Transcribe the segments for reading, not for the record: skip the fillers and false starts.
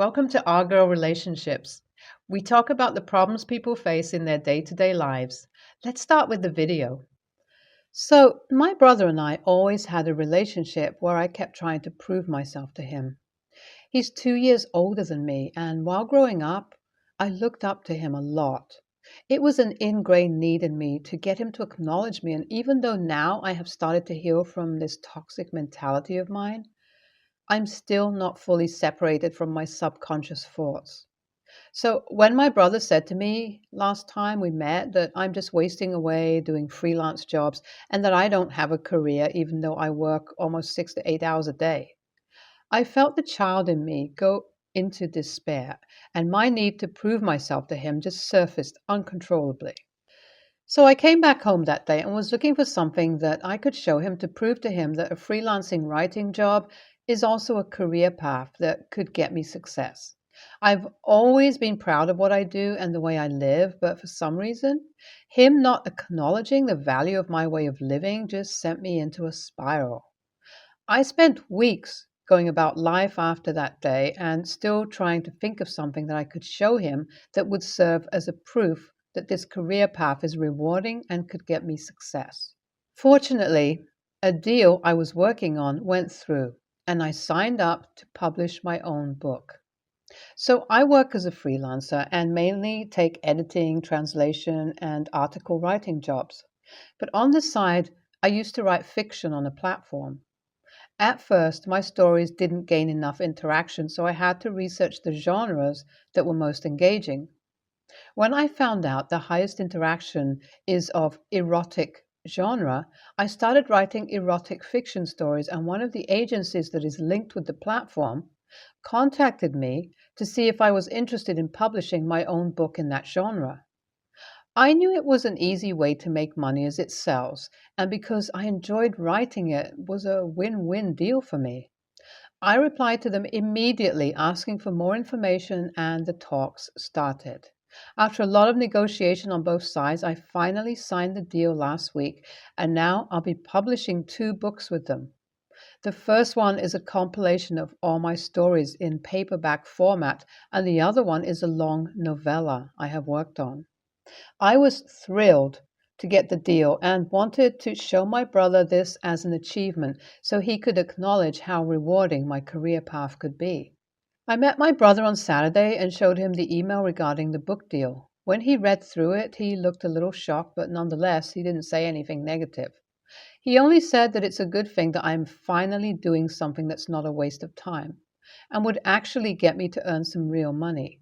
Welcome to Our Girl Relationships. We talk about the problems people face in their day to day lives. Let's start with the video. So, my brother and I always had a relationship where I kept trying to prove myself to him. He's 2 years older than me, and while growing up, I looked up to him a lot. It was an ingrained need in me to get him to acknowledge me, and even though now I have started to heal from this toxic mentality of mine, I'm still not fully separated from my subconscious thoughts. So when my brother said to me last time we met that I'm just wasting away doing freelance jobs and that I don't have a career even though I work almost 6 to 8 hours a day, I felt the child in me go into despair, and my need to prove myself to him just surfaced uncontrollably. So I came back home that day and was looking for something that I could show him to prove to him that a freelancing writing job is also a career path that could get me success. I've always been proud of what I do and the way I live, but for some reason, him not acknowledging the value of my way of living just sent me into a spiral. I spent weeks going about life after that day and still trying to think of something that I could show him that would serve as a proof that this career path is rewarding and could get me success. Fortunately, a deal I was working on went through, and I signed up to publish my own book. So I work as a freelancer and mainly take editing, translation, and article writing jobs. But on the side, I used to write fiction on a platform. At first, my stories didn't gain enough interaction, so I had to research the genres that were most engaging. When I found out the highest interaction is of erotic genre, I started writing erotic fiction stories, and one of the agencies that is linked with the platform contacted me to see if I was interested in publishing my own book in that genre. I knew it was an easy way to make money as it sells, and because I enjoyed writing it was a win-win deal for me. I replied to them immediately asking for more information, and the talks started. After a lot of negotiation on both sides, I finally signed the deal last week, and now I'll be publishing two books with them. The first one is a compilation of all my stories in paperback format, and the other one is a long novella I have worked on. I was thrilled to get the deal and wanted to show my brother this as an achievement so he could acknowledge how rewarding my career path could be. I met my brother on Saturday and showed him the email regarding the book deal. When he read through it, he looked a little shocked, but nonetheless, he didn't say anything negative. He only said that it's a good thing that I'm finally doing something that's not a waste of time and would actually get me to earn some real money.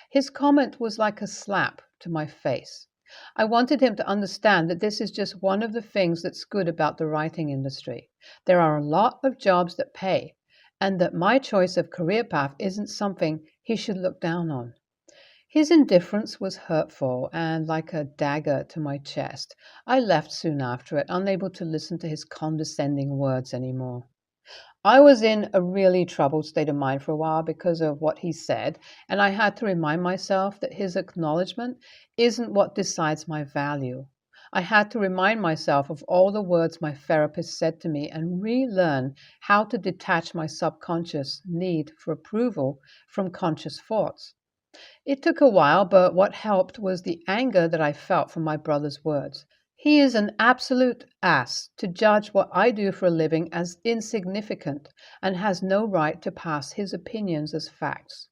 His comment was like a slap to my face. I wanted him to understand that this is just one of the things that's good about the writing industry. There are a lot of jobs that pay, and that my choice of career path isn't something he should look down on. His indifference was hurtful and like a dagger to my chest. I left soon after it, unable to listen to his condescending words anymore. I was in a really troubled state of mind for a while because of what he said, and I had to remind myself that his acknowledgement isn't what decides my value. I had to remind myself of all the words my therapist said to me and relearn how to detach my subconscious need for approval from conscious thoughts. It took a while, but what helped was the anger that I felt from my brother's words. He is an absolute ass to judge what I do for a living as insignificant and has no right to pass his opinions as facts.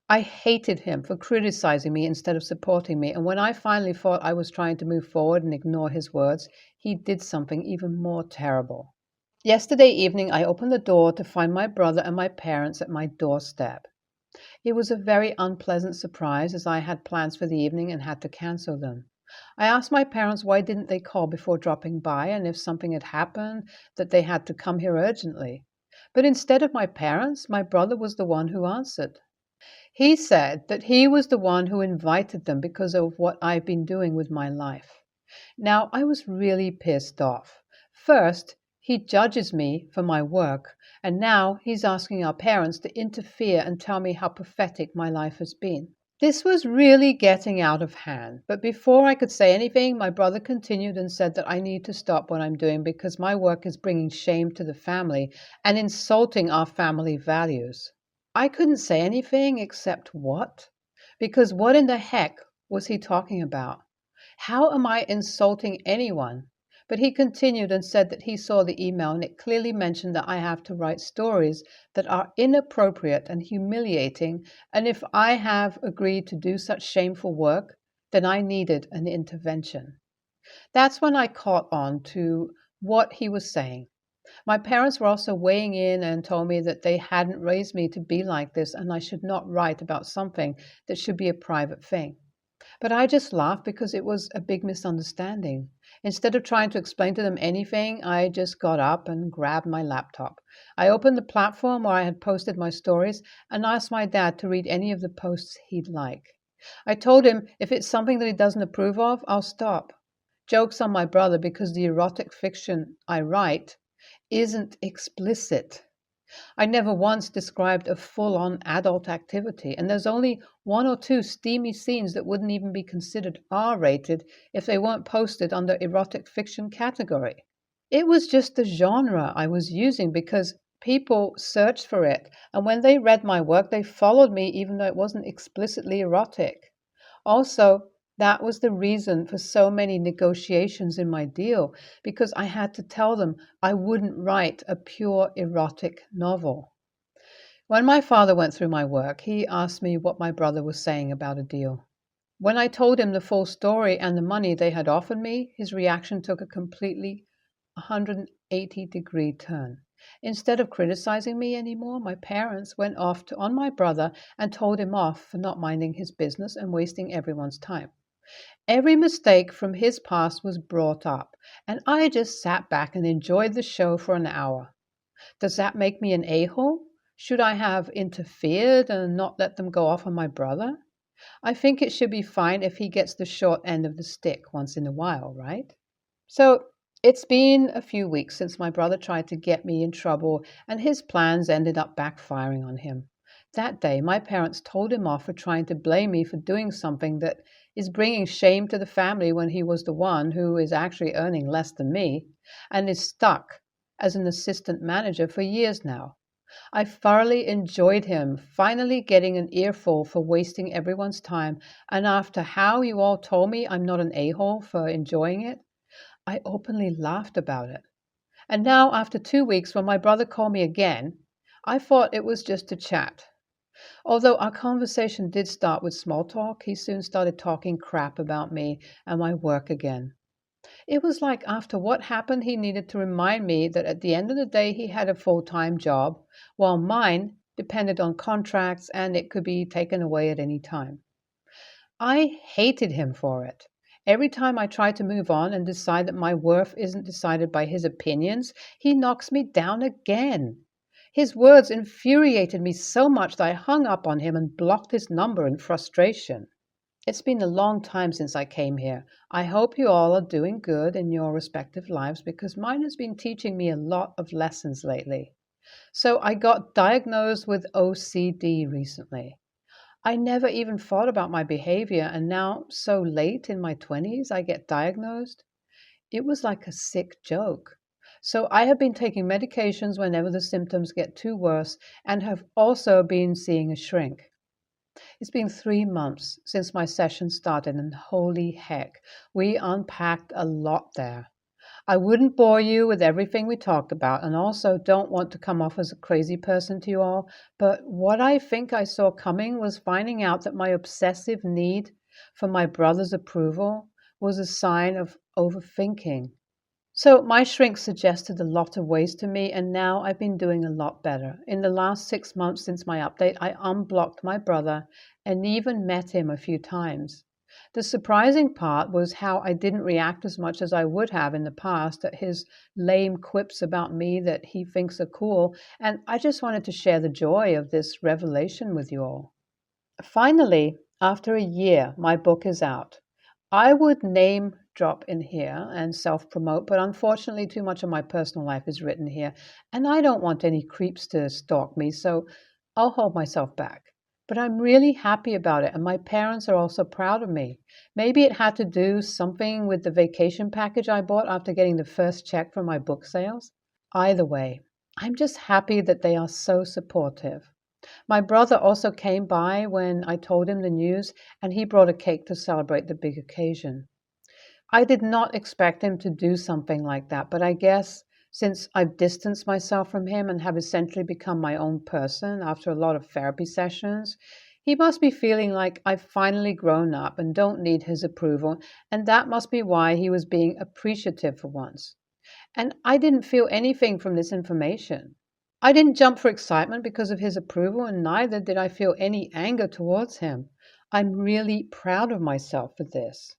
I hated him for criticizing me instead of supporting me, and when I finally thought I was trying to move forward and ignore his words, he did something even more terrible. Yesterday evening, I opened the door to find my brother and my parents at my doorstep. It was a very unpleasant surprise as I had plans for the evening and had to cancel them. I asked my parents why didn't they call before dropping by and if something had happened that they had to come here urgently. But instead of my parents, my brother was the one who answered. He said that he was the one who invited them because of what I've been doing with my life. Now, I was really pissed off. First, he judges me for my work, and now he's asking our parents to interfere and tell me how pathetic my life has been. This was really getting out of hand, but before I could say anything, my brother continued and said that I need to stop what I'm doing because my work is bringing shame to the family and insulting our family values. I couldn't say anything except what? Because what in the heck was he talking about? How am I insulting anyone? But he continued and said that he saw the email and it clearly mentioned that I have to write stories that are inappropriate and humiliating, and if I have agreed to do such shameful work, then I needed an intervention. That's when I caught on to what he was saying. My parents were also weighing in and told me that they hadn't raised me to be like this and I should not write about something that should be a private thing. But I just laughed because it was a big misunderstanding. Instead of trying to explain to them anything, I just got up and grabbed my laptop. I opened the platform where I had posted my stories and asked my dad to read any of the posts he'd like. I told him if it's something that he doesn't approve of, I'll stop. Joke's on my brother because the erotic fiction I write isn't explicit. I never once described a full on adult activity, and there's only one or two steamy scenes that wouldn't even be considered R rated if they weren't posted under erotic fiction category. It was just the genre I was using because people searched for it, and when they read my work, they followed me even though it wasn't explicitly erotic. Also, that was the reason for so many negotiations in my deal, because I had to tell them I wouldn't write a pure erotic novel. When my father went through my work, he asked me what my brother was saying about a deal. When I told him the full story and the money they had offered me, his reaction took a completely 180-degree turn. Instead of criticizing me anymore, my parents went off on my brother and told him off for not minding his business and wasting everyone's time. Every mistake from his past was brought up, and I just sat back and enjoyed the show for an hour. Does that make me an a-hole? Should I have interfered and not let them go off on my brother? I think it should be fine if he gets the short end of the stick once in a while, right? So it's been a few weeks since my brother tried to get me in trouble, and his plans ended up backfiring on him. That day, my parents told him off for trying to blame me for doing something that is bringing shame to the family when he was the one who is actually earning less than me and is stuck as an assistant manager for years now. I thoroughly enjoyed him finally getting an earful for wasting everyone's time, and after how you all told me I'm not an a-hole for enjoying it, I openly laughed about it. And now, after 2 weeks, when my brother called me again, I thought it was just a chat. Although our conversation did start with small talk, he soon started talking crap about me and my work again. It was like after what happened, he needed to remind me that at the end of the day, he had a full-time job, while mine depended on contracts and it could be taken away at any time. I hated him for it. Every time I try to move on and decide that my worth isn't decided by his opinions, he knocks me down again. His words infuriated me so much that I hung up on him and blocked his number in frustration. It's been a long time since I came here. I hope you all are doing good in your respective lives because mine has been teaching me a lot of lessons lately. So I got diagnosed with OCD recently. I never even thought about my behavior, and now, so late in my 20s, I get diagnosed. It was like a sick joke. So I have been taking medications whenever the symptoms get too worse and have also been seeing a shrink. It's been 3 months since my session started, and holy heck, we unpacked a lot there. I wouldn't bore you with everything we talked about, and also don't want to come off as a crazy person to you all, but what I think I saw coming was finding out that my obsessive need for my brother's approval was a sign of overthinking. So my shrink suggested a lot of ways to me, and now I've been doing a lot better. In the last 6 months since my update, I unblocked my brother and even met him a few times. The surprising part was how I didn't react as much as I would have in the past at his lame quips about me that he thinks are cool, and I just wanted to share the joy of this revelation with you all. Finally, after a year, my book is out. I would name drop in here and self-promote, but unfortunately too much of my personal life is written here, and I don't want any creeps to stalk me, so I'll hold myself back. But I'm really happy about it, and my parents are also proud of me. Maybe it had to do something with the vacation package I bought after getting the first check from my book sales. Either way, I'm just happy that they are so supportive. My brother also came by when I told him the news, and he brought a cake to celebrate the big occasion. I did not expect him to do something like that, but I guess since I've distanced myself from him and have essentially become my own person after a lot of therapy sessions, he must be feeling like I've finally grown up and don't need his approval, and that must be why he was being appreciative for once. And I didn't feel anything from this information. I didn't jump for excitement because of his approval, and neither did I feel any anger towards him. I'm really proud of myself for this.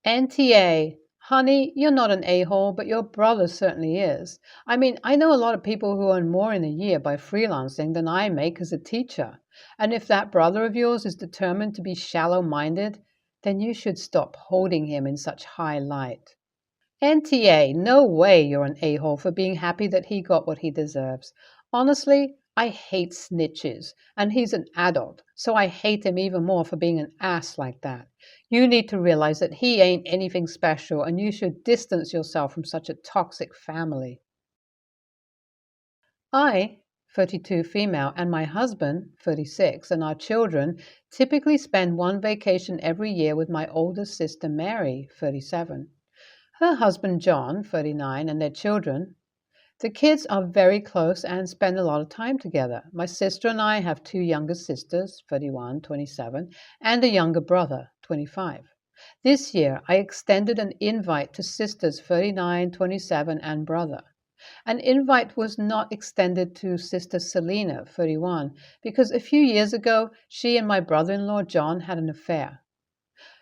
NTA, honey, you're not an a-hole, but your brother certainly is. I mean, I know a lot of people who earn more in a year by freelancing than I make as a teacher. And if that brother of yours is determined to be shallow-minded, then you should stop holding him in such high light. NTA, no way you're an a-hole for being happy that he got what he deserves. Honestly, I hate snitches, and he's an adult, so I hate him even more for being an ass like that. You need to realize that he ain't anything special, and you should distance yourself from such a toxic family. I, 32 female, and my husband, 36, and our children typically spend one vacation every year with my oldest sister Mary, 37. Her husband John, 39, and their children. The kids are very close and spend a lot of time together. My sister and I have two younger sisters, 31, 27, and a younger brother, 25. This year, I extended an invite to sisters 39, 27, and brother. An invite was not extended to Sister Selena, 31, because a few years ago, she and my brother-in-law John had an affair.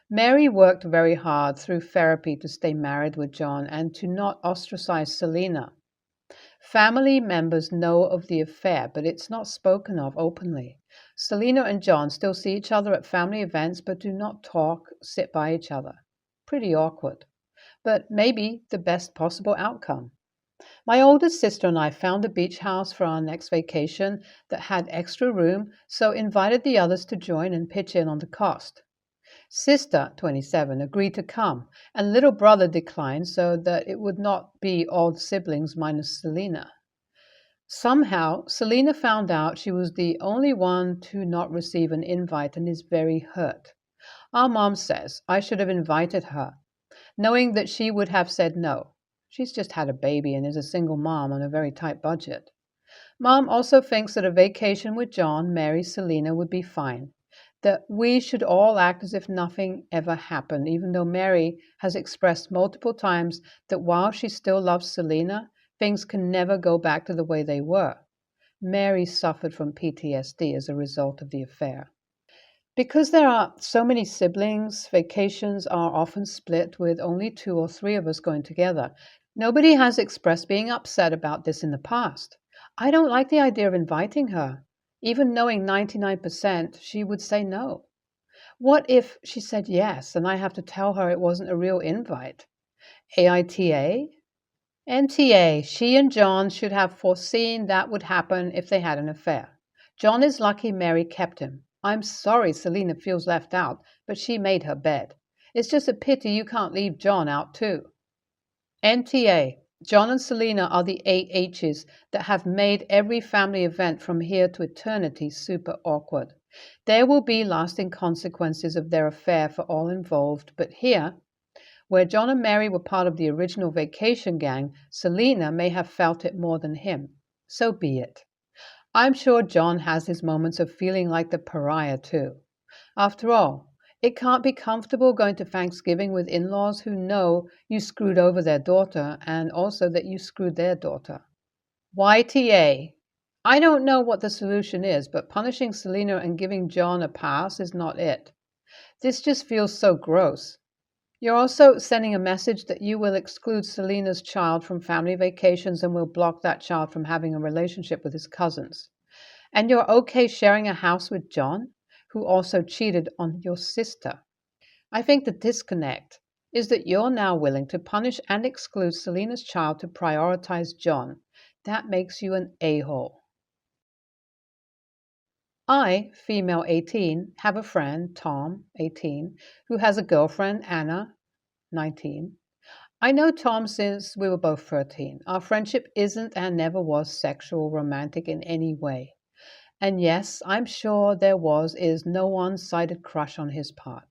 Mary worked very hard through therapy to stay married with John and to not ostracize Selena. Family members know of the affair, but it's not spoken of openly. Selena and John still see each other at family events, but do not talk, sit by each other. Pretty awkward, but maybe the best possible outcome. My oldest sister and I found a beach house for our next vacation that had extra room, so invited the others to join and pitch in on the cost. Sister, 27, agreed to come, and little brother declined so that it would not be all the siblings minus Selena. Somehow, Selena found out she was the only one to not receive an invite and is very hurt. Our mom says I should have invited her, knowing that she would have said no. She's just had a baby and is a single mom on a very tight budget. Mom also thinks that a vacation with John, Mary, Selena would be fine, that we should all act as if nothing ever happened, even though Mary has expressed multiple times that while she still loves Selena, things can never go back to the way they were. Mary suffered from PTSD as a result of the affair. Because there are so many siblings, vacations are often split with only 2 or 3 of us going together. Nobody has expressed being upset about this in the past. I don't like the idea of inviting her. Even knowing 99% she would say no. What if she said yes and I have to tell her it wasn't a real invite? AITA? NTA, she and John should have foreseen that would happen if they had an affair. John is lucky Mary kept him. I'm sorry Selena feels left out, but she made her bed. It's just a pity you can't leave John out too. NTA, John and Selena are the 8H's that have made every family event from here to eternity super awkward. There will be lasting consequences of their affair for all involved, but here, where John and Mary were part of the original vacation gang, Selena may have felt it more than him. So be it. I'm sure John has his moments of feeling like the pariah too. After all, it can't be comfortable going to Thanksgiving with in-laws who know you screwed over their daughter and also that you screwed their daughter. YTA. I don't know what the solution is, but punishing Selena and giving John a pass is not it. This just feels so gross. You're also sending a message that you will exclude Selena's child from family vacations and will block that child from having a relationship with his cousins. And you're okay sharing a house with John, who also cheated on your sister. I think the disconnect is that you're now willing to punish and exclude Selena's child to prioritize John. That makes you an a-hole. I, female 18, have a friend, Tom, 18, who has a girlfriend, Anna, 19. I know Tom since we were both 13. Our friendship isn't and never was sexual, romantic in any way. And yes, I'm sure there is no one-sided crush on his part.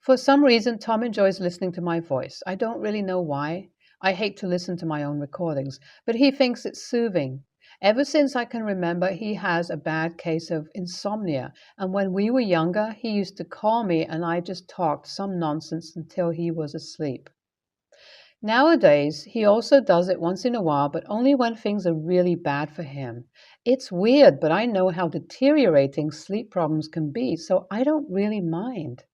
For some reason, Tom enjoys listening to my voice. I don't really know why. I hate to listen to my own recordings, but he thinks it's soothing. Ever since I can remember, he has a bad case of insomnia, and when we were younger, he used to call me and I just talked some nonsense until he was asleep. Nowadays, he also does it once in a while, but only when things are really bad for him. It's weird, but I know how deteriorating sleep problems can be, so I don't really mind.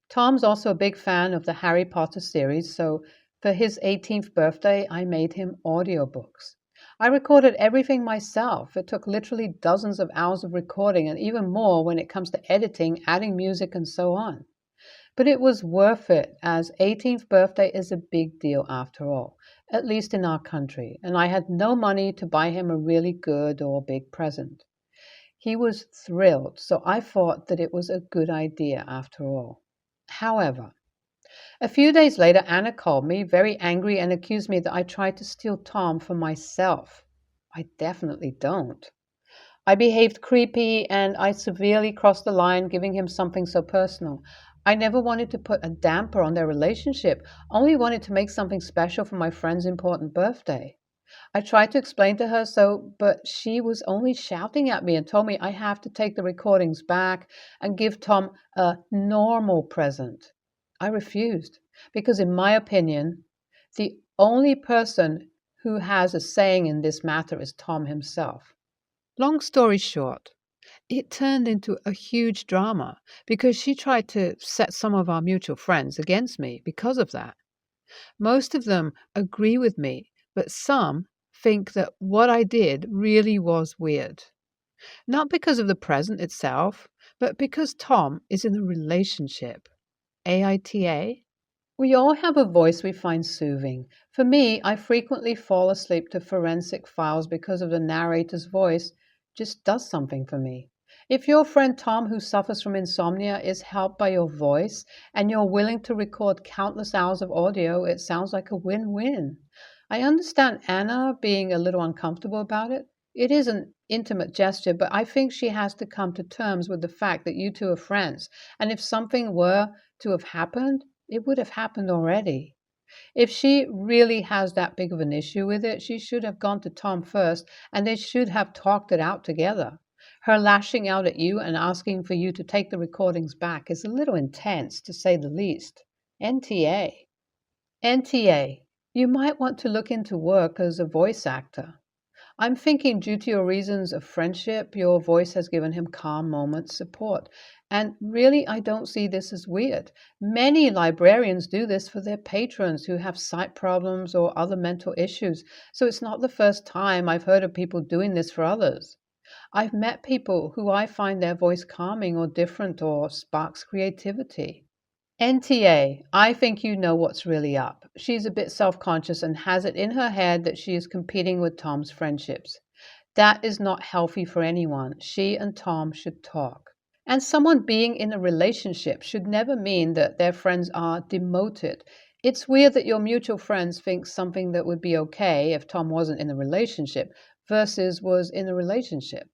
Tom's also a big fan of the Harry Potter series, so for his 18th birthday, I made him audiobooks. I recorded everything myself. It took literally dozens of hours of recording and even more when it comes to editing, adding music, and so on. But it was worth it, as 18th birthday is a big deal after all, at least in our country, and I had no money to buy him a really good or big present. He was thrilled, so I thought that it was a good idea after all. However, a few days later, Anna called me, very angry, and accused me that I tried to steal Tom for myself. I definitely don't. I behaved creepy and I severely crossed the line, giving him something so personal. I never wanted to put a damper on their relationship, only wanted to make something special for my friend's important birthday. I tried to explain to her so, but she was only shouting at me and told me I have to take the recordings back and give Tom a normal present. I refused because, in my opinion, the only person who has a saying in this matter is Tom himself. Long story short, it turned into a huge drama because she tried to set some of our mutual friends against me because of that. Most of them agree with me, but some think that what I did really was weird. Not because of the present itself, but because Tom is in a relationship. AITA? We all have a voice we find soothing. For me, I frequently fall asleep to forensic files because of the narrator's voice just does something for me. If your friend Tom, who suffers from insomnia, is helped by your voice and you're willing to record countless hours of audio, it sounds like a win-win. I understand Anna being a little uncomfortable about it. It is an intimate gesture, but I think she has to come to terms with the fact that you two are friends. And if something were to have happened, it would have happened already. If she really has that big of an issue with it, she should have gone to Tom first and they should have talked it out together. Her lashing out at you and asking for you to take the recordings back is a little intense, to say the least. NTA. NTA. You might want to look into work as a voice actor. I'm thinking due to your reasons of friendship, your voice has given him calm moments support. And really, I don't see this as weird. Many librarians do this for their patrons who have sight problems or other mental issues. So it's not the first time I've heard of people doing this for others. I've met people who I find their voice calming or different or sparks creativity. NTA, I think you know what's really up. She's a bit self conscious and has it in her head that she is competing with Tom's friendships. That is not healthy for anyone. She and Tom should talk. And someone being in a relationship should never mean that their friends are demoted. It's weird that your mutual friends think something that would be okay if Tom wasn't in a relationship versus was in a relationship.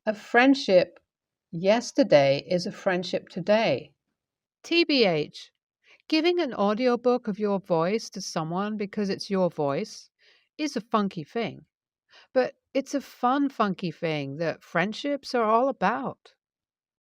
A friendship yesterday is a friendship today. TBH, giving an audiobook of your voice to someone because it's your voice is a funky thing. But it's a fun, funky thing that friendships are all about.